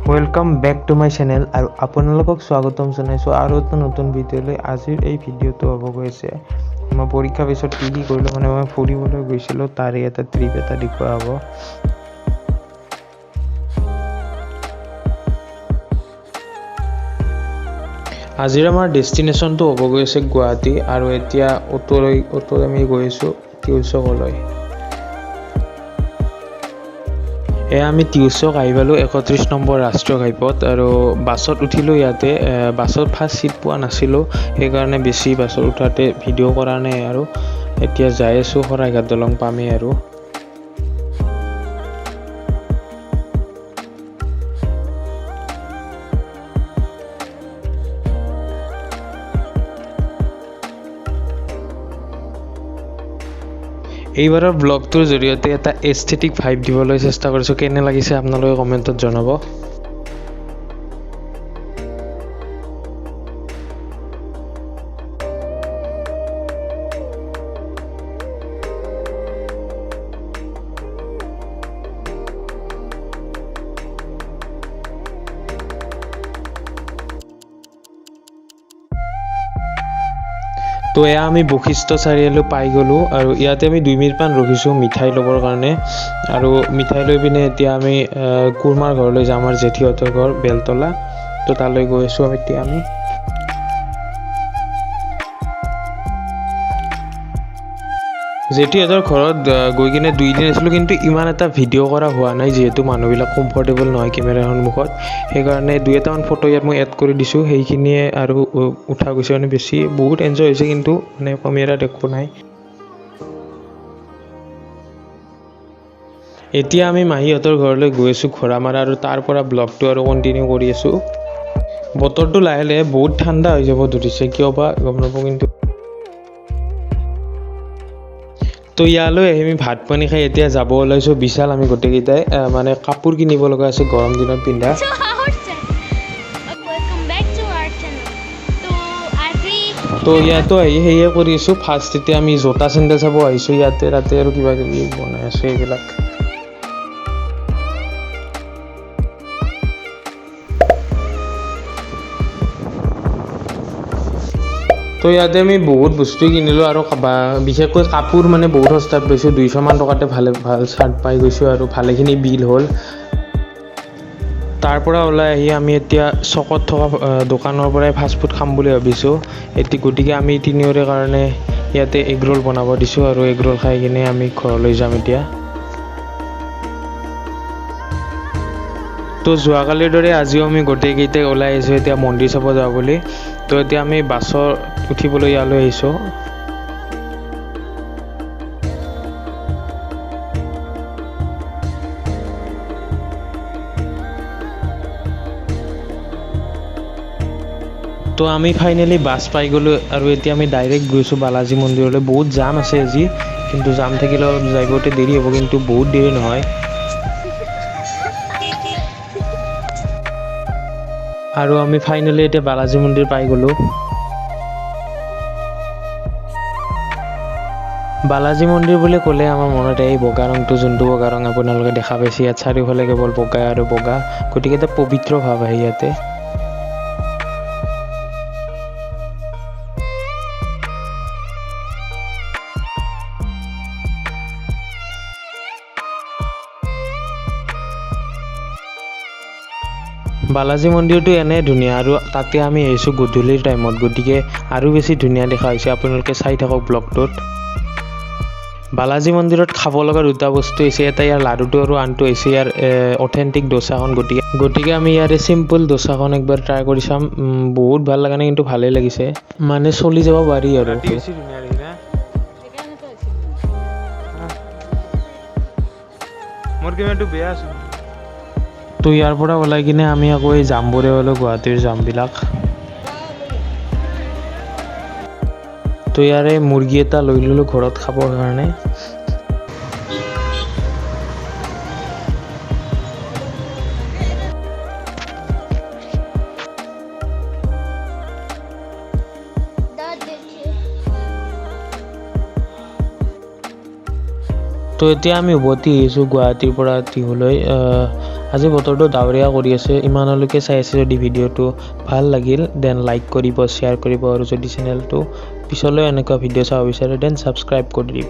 Welcome back to my channel আৰু আপোনালোকক স্বাগতম জনাইছোঁ আৰু এটা নতুন ভিডিঅ'লৈ। আজিৰ এই ভিডিঅ'টো হ'ব গৈছে মই পৰীক্ষা পিছত কি কৰিলোঁ, মানে মই ফুৰিবলৈ গৈছিলোঁ তাৰে এটা ট্ৰিপ এটা দেখুওৱা হ'ব। আজিৰ আমাৰ ডেষ্টিনেশ্যনটো হ'ব গৈছে গুৱাহাটী, আৰু এতিয়া অ'টোত আমি গৈ আছোঁ টিউচকলৈ। এয়া আমি টিউচক আহি পালোঁ 31 নম্বৰ ৰাষ্ট্ৰীয় ঘাইপথ, আৰু বাছত উঠিলোঁ। ইয়াতে বাছত ফাৰ্ষ্ট ছিট পোৱা নাছিলোঁ, সেইকাৰণে বেছি বাছত উঠাতে ভিডিঅ' কৰা নাই। আৰু এতিয়া যাই আছোঁ, শৰাইঘাট দলং পামেই। আৰু এইবাৰৰ ব্লগটোৰ জৰিয়তে এটা এস্থেটিক ভাইব দিবলৈ চেষ্টা কৰিছোঁ। কেনে লাগিছে আপোনালোকে কমেণ্টত জনাব। তো এয়া আমি বশিষ্ঠ চাৰিআলি পাই গ'লোঁ, আৰু ইয়াতে আমি 2 মিনিটমান ৰখিছোঁ মিঠাই ল'বৰ কাৰণে। আৰু মিঠাই লৈ পিনে এতিয়া আমি কুৰমাৰ ঘৰলৈ যাম, আমাৰ জেঠীহঁতৰ ঘৰ বেলতলা। তো তালৈ গৈ আছোঁ এতিয়া আমি। জেঠীহঁতৰ ঘৰত গৈ কিনে 2 দিন আছিলোঁ, কিন্তু ইমান এটা ভিডিঅ' কৰা হোৱা নাই, যিহেতু মানুহবিলাক কমফৰ্টেবল নহয় কেমেৰাৰ সন্মুখত। সেইকাৰণে 2-এটামান ফটো ইয়াত মই এড কৰি দিছোঁ, সেইখিনিয়ে আৰু উঠা গৈছে। মানে বেছি বহুত এনজয় হৈছে, কিন্তু মানে কেমেৰাত একো নাই। এতিয়া আমি মাহীহঁতৰ ঘৰলৈ গৈ আছোঁ ঘোঁৰামাৰা, আৰু তাৰ পৰা ব্লগটো আৰু কণ্টিনিউ কৰি আছোঁ। বতৰটো লাহে লাহে বহুত ঠাণ্ডা হৈ যাব ধৰিছে, কিয় বা গম নাপাওঁ। কিন্তু তো ইয়ালৈ আহি আমি ভাত পানী খাই এতিয়া যাব ওলাইছোঁ বিশাল। আমি গোটেইকেইটাই মানে কাপোৰ কিনিব লগা আছে গৰম দিনত পিন্ধা। তো ইয়াতো আহি সেয়ে কৰি আছোঁ। ফাৰ্ষ্ট এতিয়া আমি জোতা চেণ্ডেল চাব আহিছোঁ ইয়াতে, তাতে আৰু কিবা কিবি বনাই আছোঁ এইবিলাক। তো ইয়াতে আমি বহুত বস্তু কিনিলোঁ, আৰু বিশেষকৈ কাপোৰ মানে বহুত সস্তাত পাইছোঁ। 200মান টকাতে ভাল চাৰ্ট পাই গৈছোঁ, আৰু ভালেখিনি বিল হ'ল। তাৰ পৰা ওলাই আহি আমি এতিয়া চকত থকা দোকানৰ পৰাই ফাষ্টফুড খাম বুলি ভাবিছোঁ। গতিকে আমি তিনিওৰে কাৰণে ইয়াতে এগ ৰোল বনাব দিছোঁ, আৰু এগ ৰোল খাই কিনে আমি ঘৰলৈ যাম এতিয়া। তো যোৱাকালিৰ দৰে আজিও আমি গোটেইকেইটাই ওলাই আহিছোঁ এতিয়া মন্দিৰ চাব যাওঁ বুলি। তো এতিয়া আমি বাছত উঠিবলৈ ইয়ালৈ আহিছোঁ। তো আমি ফাইনেলি বাছ পাই গ'লোঁ, আৰু এতিয়া আমি ডাইৰেক্ট গৈছোঁ বালাজী মন্দিৰলৈ। বহুত জাম আছে আজি, কিন্তু জাম থাকিলেও যাবতে দেৰি হ'ব, কিন্তু বহুত দেৰি নহয়। আৰু আমি ফাইনেলি এতিয়া বালাজী মন্দিৰ পাই গ'লোঁ। বালাজী মন্দিৰ বুলি ক'লে আমাৰ মনত এই বগা ৰংটো, যোনটো বগা ৰং আপোনালোকে দেখা পাইছে। ইয়াত চাৰিওফালে কেৱল বগা আৰু বগা, গতিকে এটা পবিত্ৰ ভাৱ আহে ইয়াতে। বালাজী মন্দিৰটো এনেই ধুনীয়া, আৰু তাতে আমি আহিছোঁ গধূলিৰ টাইমত, গতিকে আৰু বেছি ধুনীয়া দেখা হৈছে। আপোনালোকে চাই থাকক ব্লগটোত। বালাজী মন্দিৰত খাব লগা 2টা বস্তু হৈছে, এটা ইয়াৰ লাডুটো, আৰু আনটো হৈছে ইয়াৰ অথেণ্টিক দোচাখন। গতিকে আমি ইয়াৰে চিম্পল দোচাখন একবাৰ ট্ৰাই কৰি চাম। বহুত ভাল লগা নাই, কিন্তু ভালেই লাগিছে, মানে চলি যাব পাৰি। আৰু মোৰ কেমেৰাটো বেয়া আছে। তো ইয়াৰ পৰা ওলাই কিনে আমি আকৌ এই জামবোৰে হ'লোঁ, গুৱাহাটীৰ জামবিলাক। তো ইয়াৰে মুৰ্গী এটা লৈ ল'লোঁ ঘৰত খাবৰ কাৰণে। তো এতিয়া আমি উভতি আহিছোঁ গুৱাহাটীৰ পৰা টিহুলৈ। আজি বতৰটো ডাৱৰীয়া কৰি আছে ইমানলৈকে চাই আছে যদি ভিডিঅ'টো ভাল লাগিল দেন লাইক কৰিব শ্বেয়াৰ কৰিব আৰু যদি চেনেলটো পিছলৈ এনেকুৱা ভিডিঅ' চাব বিচাৰে দেন ছাবস্ক্ৰাইব কৰি দিব